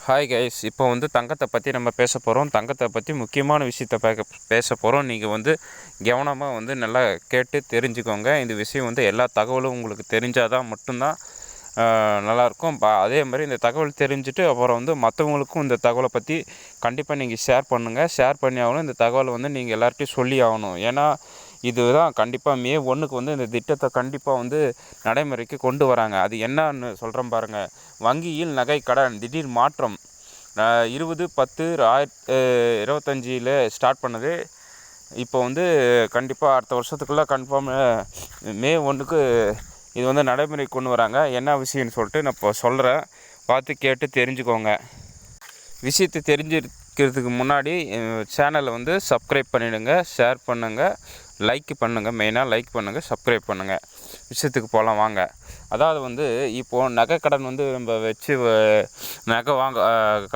Hi guys, இப்போ வந்து தங்கத்தை பற்றி நம்ம பேச போகிறோம். தங்கத்தை பற்றி முக்கியமான விஷயத்தை பேச போகிறோம். நீங்கள் வந்து கவனமாக வந்து நல்லா கேட்டு தெரிஞ்சுக்கோங்க. இந்த விஷயம் வந்து எல்லா தகவலும் உங்களுக்கு தெரிஞ்சால் தான் மட்டும்தான் நல்லாயிருக்கும். அதே மாதிரி இந்த தகவல் தெரிஞ்சுட்டு அப்புறம் வந்து மற்றவங்களுக்கும் இந்த தகவலை பற்றி கண்டிப்பாக நீங்கள் ஷேர் பண்ணுங்கள். ஷேர் பண்ணி ஆகணும். இந்த தகவலை வந்து நீங்கள் எல்லார்ட்டையும் சொல்லி ஆகணும். ஏன்னா இதுதான் கண்டிப்பாக மே 1க்கு வந்து இந்த திட்டத்தை கண்டிப்பாக வந்து நடைமுறைக்கு கொண்டு வராங்க. அது என்னன்னு சொல்கிறேன் பாருங்கள். வங்கியில் நகை கடன் திடீர் மாற்றம் 20/10/2025 ஸ்டார்ட் பண்ணது. இப்போ வந்து கண்டிப்பாக அடுத்த வருஷத்துக்குள்ளே கன்ஃபார்ம் மே 1க்கு இது வந்து நடைமுறை கொண்டு வராங்க. என்ன விஷயம்னு சொல்லிட்டு நான் இப்போ சொல்கிறேன். பார்த்து கேட்டு தெரிஞ்சுக்கோங்க. விஷயத்தை தெரிஞ்சுக்கிறதுக்கு முன்னாடி சேனலை வந்து சப்ஸ்கிரைப் பண்ணிவிடுங்க, ஷேர் பண்ணுங்கள், லைக் பண்ணுங்கள். மெயினாக லைக் பண்ணுங்கள், சப்ஸ்கிரைப் பண்ணுங்கள். விஷயத்துக்கு போகலாம் வாங்க. அதாவது வந்து இப்போது நகை கடன் வந்து நம்ம வச்சு நகை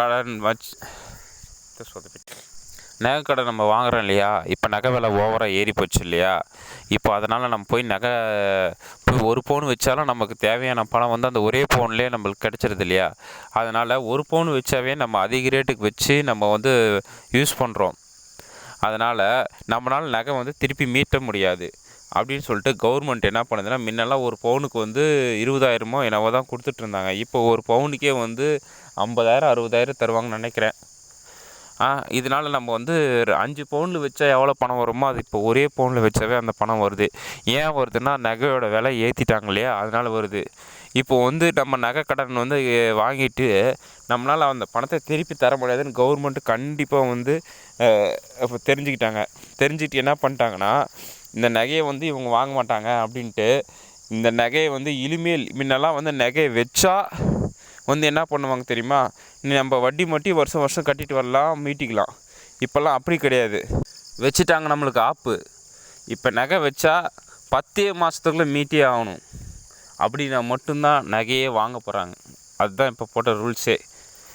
கடன் வச்சு நகை கடன் நம்ம வாங்குகிறோம் இல்லையா. இப்போ நகை விலை ஓவராக ஏறி போச்சு இல்லையா. இப்போ அதனால் நம்ம போய் ஒரு பவுன் வச்சாலும் நமக்கு தேவையான பணம் வந்து அந்த ஒரே பவுன்லேயே நம்மளுக்கு கிடச்சிருது இல்லையா. அதனால் ஒரு பவுன் வச்சாவே நம்ம அதிக ரேட்டுக்கு வச்சு நம்ம வந்து யூஸ் பண்ணுறோம். அதனால் நம்மளால் நகை வந்து திருப்பி மீட்ட முடியாது அப்படின்னு சொல்லிட்டு கவர்மெண்ட் என்ன பண்ணுதுன்னா, முன்னெல்லாம் ஒரு பவுனுக்கு வந்து 20,000 என்னவோ தான் கொடுத்துட்ருந்தாங்க. இப்போ ஒரு பவுனுக்கே வந்து 50,000 60,000 தருவாங்கன்னு நினைக்கிறேன். இதனால் நம்ம வந்து 5 பவுனில் வச்சா எவ்வளோ பணம் வருமோ அது இப்போ ஒரே பவுனில் வச்சாவே அந்த பணம் வருது. ஏன் வருதுன்னா நகையோட விலை ஏற்றிட்டாங்க இல்லையா, அதனால் வருது. இப்போ வந்து நம்ம நகை கடன் வந்து வாங்கிட்டு நம்மளால் அந்த பணத்தை திருப்பி தர முடியாதுன்னு கவர்மெண்ட்டு கண்டிப்பாக வந்து இப்போ தெரிஞ்சுக்கிட்டு என்ன பண்ணிட்டாங்கன்னா, இந்த நகையை வந்து இவங்க வாங்க மாட்டாங்க அப்படின்ட்டு இந்த நகையை வந்து இனிமேல் முன்னெல்லாம் வந்து நகையை வச்சா வந்து என்ன பண்ணுவாங்க தெரியுமா, நம்ம வட்டி மட்டும் வருஷம் வருஷம் கட்டிட்டு வரலாம், மீட்டிக்கலாம். இப்போல்லாம் அப்படி கிடையாது. வச்சுட்டாங்க நம்மளுக்கு ஆப்பு. இப்போ நகை வச்சா 10 மாதத்துக்குள்ளே மீட்டே ஆகணும். அப்படின்னா மட்டும்தான் நகையே வாங்க போகிறாங்க. அதுதான் இப்போ போட்ட ரூல்ஸே.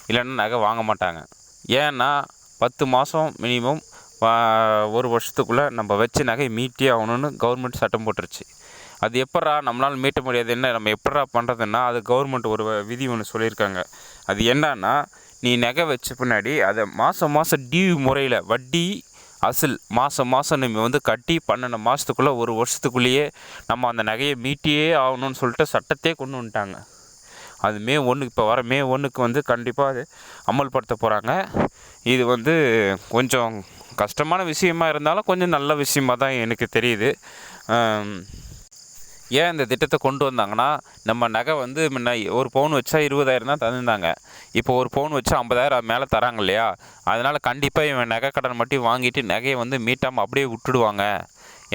இல்லைன்னா நகை வாங்க மாட்டாங்க. ஏன்னா 10 மாதம் மினிமம், ஒரு வருஷத்துக்குள்ளே நம்ம வச்ச நகை மீட்டே ஆகணும்னு கவர்மெண்ட் சட்டம் போட்டுருச்சு. அது எப்பட்றா நம்மளால் மீட்ட முடியாது, என்ன நம்ம எப்பட்றா பண்ணுறதுன்னா, அது கவர்மெண்ட் ஒரு விதி ஒன்று சொல்லியிருக்காங்க. அது என்னன்னா, நீ நகை வச்ச பின்னாடி அதை மாதம் டியூ முறையில் வட்டி அசல் மாதம் நம்ம வந்து கட்டி 12 மாதத்துக்குள்ளே ஒரு வருஷத்துக்குள்ளேயே நம்ம அந்த நகையை மீட்டியே ஆகணும்னு சொல்லிட்டு சட்டத்தையே கொண்டு வந்துட்டாங்க. அது மே 1 இப்போ வர மே 1க்கு வந்து கண்டிப்பாக அது அமல்படுத்த போகிறாங்க. இது வந்து கொஞ்சம் கஷ்டமான விஷயமா இருந்தாலும் கொஞ்சம் நல்ல விஷயமாக தான் எனக்கு தெரியுது. ஏன் இந்த திட்டத்தை கொண்டு வந்தாங்கன்னா, நம்ம நகை வந்து முன்ன ஒரு பவுன் வச்சா 20,000 தான் தந்துருந்தாங்க. இப்போ ஒரு பவுன் வச்சா 50,000 மேலே தராங்க இல்லையா. அதனால் கண்டிப்பாக இவன் நகை கடன் மட்டும் வாங்கிட்டு நகையை வந்து மீட்டாமல் அப்படியே விட்டுடுவாங்க.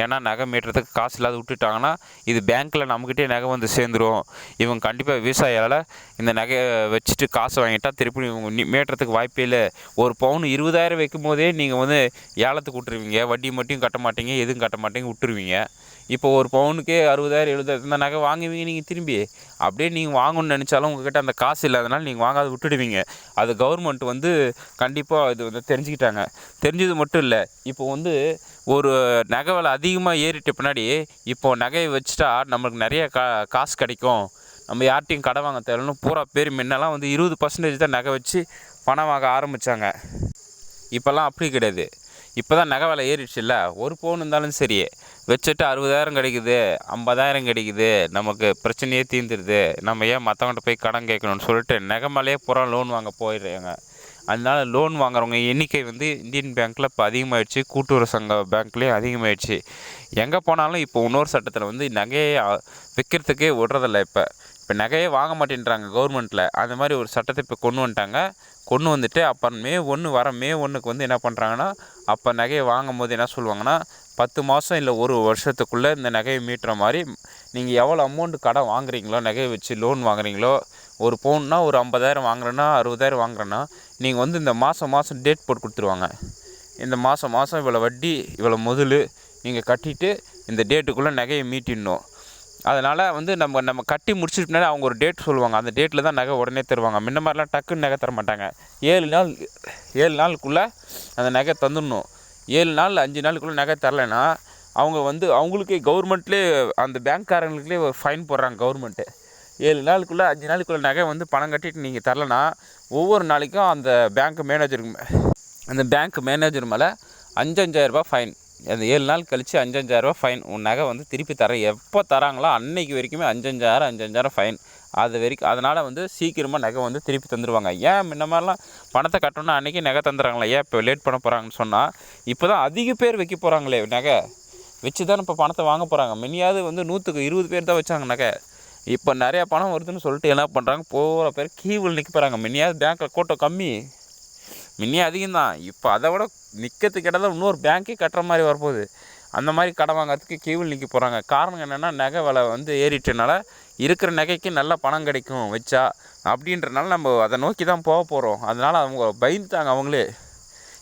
ஏன்னா நகை மீட்டுறதுக்கு காசு இல்லாத விட்டுட்டாங்கன்னா இது பேங்க்கில் நம்மக்கிட்டே நகை வந்து சேர்ந்துடும். இவங்க கண்டிப்பாக விவசாயியால் இந்த நகையை வச்சுட்டு காசு வாங்கிட்டா திருப்பி இவங்க மீட்டுறதுக்கு வாய்ப்பே இல்லை. ஒரு பவுன் 20,000 வைக்கும் போதே நீங்கள் வந்து ஏலத்துக்கு விட்டுருவீங்க, வட்டி மட்டும் கட்ட மாட்டீங்க, எதுவும் கட்ட மாட்டீங்க, விட்டுருவீங்க. இப்போ ஒரு பவுனுக்கே 60,000 70,000 இந்த நகை வாங்குவீங்க நீங்கள் திரும்பி. அப்படியே நீங்கள் வாங்கணும்னு நினச்சாலும் உங்கள்கிட்ட அந்த காசு இல்லாதனால நீங்கள் வாங்காத விட்டுடுவீங்க. அது கவர்மெண்ட் வந்து கண்டிப்பாக இது வந்து தெரிஞ்சுக்கிட்டாங்க. தெரிஞ்சது மட்டும் இல்லை, இப்போ வந்து ஒரு நகை விலை அதிகமாக ஏறிட்ட பின்னாடி இப்போது நகையை வச்சுட்டா நம்மளுக்கு நிறைய காசு கிடைக்கும், நம்ம யார்கிட்டையும் கடை வாங்க தேவைன்னு பூரா பேர் முன்னெல்லாம் வந்து 20% தான் நகை வச்சு பணம் வாங்க ஆரம்பித்தாங்க. இப்போல்லாம் அப்படி கிடையாது. இப்போ தான் நகை விலை ஏறிடுச்சு இல்லை. ஒரு பவுன் இருந்தாலும் சரி வச்சுட்டு 60,000 கிடைக்குது, 50,000 கிடைக்குது, நமக்கு பிரச்சனையே தீர்ந்துடுது, நம்ம ஏன் மற்றவங்கள்ட்ட போய் கடன் கேட்கணும்னு சொல்லிட்டு நகை மேலேயே பூரா லோன் வாங்க போயிடுறாங்க. அதனால லோன் வாங்குறவங்க எண்ணிக்கை வந்து இந்தியன் பேங்க்கில் இப்போ அதிகமாகிடுச்சு, கூட்டுறவு சங்க பேங்க்லேயும் அதிகமாகிடுச்சு. எங்கே போனாலும் இப்போ இன்னொரு சட்டத்தில் வந்து நகையை விற்கிறதுக்கே விடுறதில்ல. இப்போ நகையே வாங்க மாட்டேன்றாங்க கவர்மெண்ட்டில். அந்த மாதிரி ஒரு சட்டத்தை இப்போ கொண்டு வந்துட்டாங்க. கொண்டு வந்துட்டு அப்புறம் மே 1க்கு வந்து என்ன பண்ணுறாங்கன்னா, அப்போ நகையை வாங்கும் போது என்ன சொல்லுவாங்கன்னா, 10 மாதம் இல்லை ஒரு வருஷத்துக்குள்ளே இந்த நகையை மீட்டுற மாதிரி நீங்கள் எவ்வளோ அமௌண்ட்டு கடன் வாங்குறீங்களோ, நகையை வச்சு லோன் வாங்குறீங்களோ, ஒரு பவுன்னா ஒரு 50,000 வாங்குறேன்னா 60,000 வாங்குறேன்னா நீங்கள் வந்து இந்த மாதம் டேட் போட்டு கொடுத்துருவாங்க. இந்த மாதம் இவ்வளோ வட்டி இவ்வளோ முதல் நீங்கள் கட்டிட்டு இந்த டேட்டுக்குள்ளே நகையை மீட்டிடணும். அதனால் வந்து நம்ம கட்டி முடிச்சிட்டு பின்னாடி அவங்க ஒரு டேட் சொல்லுவாங்க. அந்த டேட்டில் தான் நகை உடனே தருவாங்க. முன்ன மாதிரிலாம் டக்குன்னு நகை தர மாட்டாங்க. 7 நாளுக்குள்ளே அந்த நகை தந்துடணும். 7 நாள் 5 நாளுக்குள்ளே நகை தரலைன்னா அவங்க வந்து அவங்களுக்கே கவர்மெண்ட்லேயே அந்த பேங்க்காரங்களுக்குலேயே ஒரு ஃபைன் போடுறாங்க கவர்மெண்ட்டு. 7 நாளுக்குள்ளே 5 நாளுக்குள்ளே நகை வந்து பணம் கட்டிட்டு நீங்கள் தரலனா ஒவ்வொரு நாளைக்கும் அந்த பேங்க் மேனேஜர் மேலே 5,000 ரூபாய் ஃபைன். அந்த 7 நாள் கழித்து 5,000 ரூபாய் ஃபைன். உன் நகை வந்து திருப்பி தர எப்போ தராங்களோ அன்னைக்கு வரைக்குமே 5,000 ஃபைன். அது வரைக்கும் அதனால் வந்து சீக்கிரமாக நகை வந்து திருப்பி தந்துடுவாங்க. ஏன் முன்ன மாதிரிலாம் பணத்தை கட்டணும்னா அன்றைக்கி நகை தந்துடுறாங்களா? ஏன் இப்போ லேட் பண்ண போகிறாங்கன்னு சொன்னால் இப்போ தான் அதிக பேர் வைக்க போகிறாங்களே நகை வச்சு தான் இப்போ பணத்தை வாங்க போகிறாங்க. முன்னையாவது வந்து 100க்கு 20 பேர் தான் வச்சாங்க நகை. இப்போ நிறையா பணம் வருதுன்னு சொல்லிட்டு என்ன பண்ணுறாங்க, போகிற பேர் கீவில் நிற்க போகிறாங்க. முன்னையாவது பேங்க்கில் கூட்டம் கம்மி, முன்னே அதிகம்தான். இப்போ அதை விட நிற்கிறதுக்கு இடம் இன்னொரு பேங்க்கே கட்டுற மாதிரி வரப்போகுது. அந்த மாதிரி கடன் வாங்கிறதுக்கு கீவில் நிற்க போகிறாங்க. காரணம் என்னென்னா நகை விலை வந்து ஏறிட்டனால இருக்கிற நகைக்கு நல்ல பணம் கிடைக்கும் வச்சா அப்படின்றனால நம்ம அதை நோக்கி தான் போக போகிறோம். அதனால் அவங்க பயந்துட்டாங்க. அவங்களே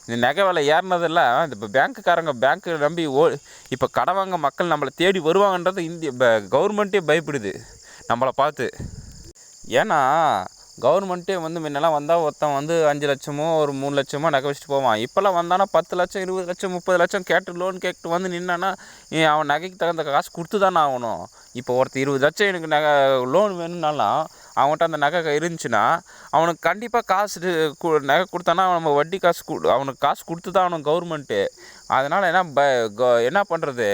இந்த நகை விலை ஏறினதில்ல, இப்போ பேங்க்கு நம்பி இப்போ கடன் வாங்க மக்கள் நம்மளை தேடி வருவாங்கன்றது கவர்மெண்ட்டே பயப்படுது நம்மளை பார்த்து. ஏன்னா கவர்மெண்ட்டே வந்து முன்னெல்லாம் வந்தால் ஒருத்தன் வந்து 5 லட்சமோ ஒரு 3 லட்சமோ நகை வச்சுட்டு போவான். இப்போல்லாம் வந்தானா 10 லட்சம் 20 லட்சம் 30 லட்சம் கேட்டு லோன் கேட்டு வந்து நின்னான்னா அவன் நகைக்கு தகுந்த காசு கொடுத்து தானே ஆகணும். இப்போ ஒருத்தர் 20 லட்சம் எனக்கு லோன் வேணும்னாலும் அவன்கிட்ட அந்த நகை இருந்துச்சுன்னா அவனுக்கு கண்டிப்பாக நகை கொடுத்தானா நம்ம வட்டி காசு அவனுக்கு காசு கொடுத்து தான் அவனுக்கு கவர்மெண்ட்டு. அதனால் என்ன பண்ணுறது,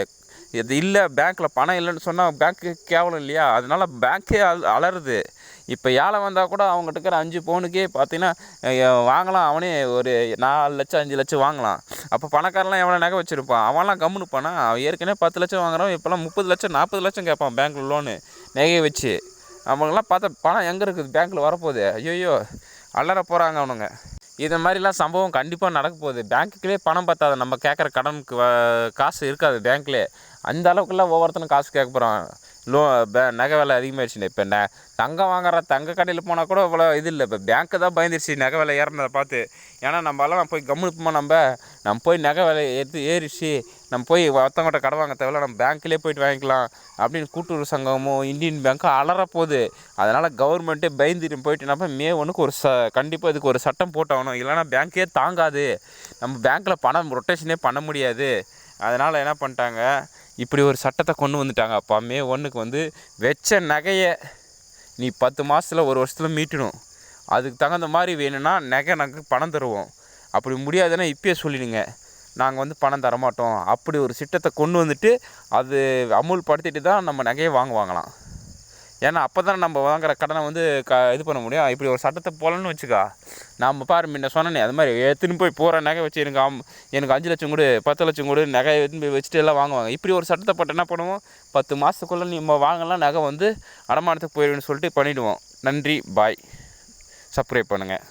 இது இல்லை பேங்க்கில் பணம் இல்லைன்னு சொன்னால் பேங்க்கு கேவலம் இல்லையா? அதனால் பேங்க்கே அலறுது. இப்போ ஏழை வந்தால் கூட அவங்ககிட்ட இருக்கிற 5 பவுனுக்கே பார்த்தீங்கன்னா வாங்கலாம். அவனே ஒரு 4 லட்சம் 5 லட்சம் வாங்கலாம். அப்போ பணக்காரெலாம் எவ்வளோ நகை வச்சுருப்பான்? அவன்லாம் கம்முன்னு இருப்பானா? அவன் ஏற்கனவே 10 லட்சம் வாங்குறான், இப்போலாம் 30 லட்சம் 40 லட்சம் கேட்பான் பேங்க்கில் லோனு நகையை வச்சு. அவங்களாம் பார்த்தா பணம் எங்கே இருக்குது பேங்க்கில் வரப்போகுது? ஐயோ அலற போகிறாங்க அவனுங்க. இது மாதிரிலாம் சம்பவம் கண்டிப்பாக நடக்க போகுது. பேங்க்குள்ளே பணம் பத்தாது, நம்ம கேட்குற கடனுக்கு காசு இருக்காது பேங்க்லேயே. அந்த அளவுக்குலாம் ஒவ்வொருத்தனும் காசு கேட்க போகிறான். நகை விலை அதிகமாகிடுச்சுன்னு. இப்போ தங்கம் வாங்குற தங்க கடையில் போனால் கூட இவ்வளோ இது இல்லை. இப்போ பேங்க்கு தான் பயந்துருச்சு நகை விலை ஏறினதை பார்த்து. ஏன்னா நம்மளாம் போய் கம்முனுப்போமா, நம்ம போய் நகை விலை ஏறிச்சு, நம்ம போய் ஒருத்தவங்கிட்ட கடை வாங்க தேவையில்ல, நம்ம பேங்க்லேயே போய்ட்டு வாங்கிக்கலாம் அப்படின்னு கூட்டுறவு சங்கமும் இந்தியன் பேங்க்கும் அலறப்போகுது. அதனால் கவர்மெண்ட்டே பயந்துட்டு போயிட்டு நம்ம மே 1க்கு கண்டிப்பாக இதுக்கு ஒரு சட்டம் போட்டாகணும். இல்லைனா பேங்க்கே தாங்காது, நம்ம பேங்க்கில் பணம் ரொட்டேஷனே பண்ண முடியாது. அதனால் என்ன பண்ணிட்டாங்க, இப்படி ஒரு சட்டத்தை கொண்டு வந்துட்டாங்க. அப்போ மே 1க்கு வந்து வச்ச நகையை நீ 10 மாதத்தில் 1 வருஷத்தில் மீட்டணும். அதுக்கு தகுந்த மாதிரி வேணும்னா நகை பணம் தருவோம். அப்படி முடியாதுன்னா இப்பயே சொல்லிடுங்க, நாங்கள் வந்து பணம் தரமாட்டோம். அப்படி ஒரு திட்டத்தை கொண்டு வந்துட்டு அது அமுல்படுத்திட்டு தான் நம்ம நகையை வாங்கலாம். ஏன்னா அப்போ தான் நம்ம வாங்குகிற கடனை வந்து இது பண்ண முடியும். இப்படி ஒரு சட்டத்தை போலன்னு வச்சுக்கா, நம்ம பாரு முன்ன சொன்னேனே அது மாதிரி எடுத்துன்னு போய் போகிற நகை வச்சு எனக்கு 5 லட்சம் கொடு 10 லட்சம் கொடு நகை எடுத்துன்னு போய் வச்சுட்டு எல்லாம் வாங்குவாங்க. இப்படி ஒரு சட்டத்தை போட்டு என்ன பண்ணுவோம், 10 மாதத்துக்குள்ளே நம்ம வாங்கலாம், நகை வந்து அடமானத்துக்கு போயிடுன்னு சொல்லிட்டு பண்ணிவிடுவோம். நன்றி, பாய். சப்ஸ்கிரைப் பண்ணுங்கள்.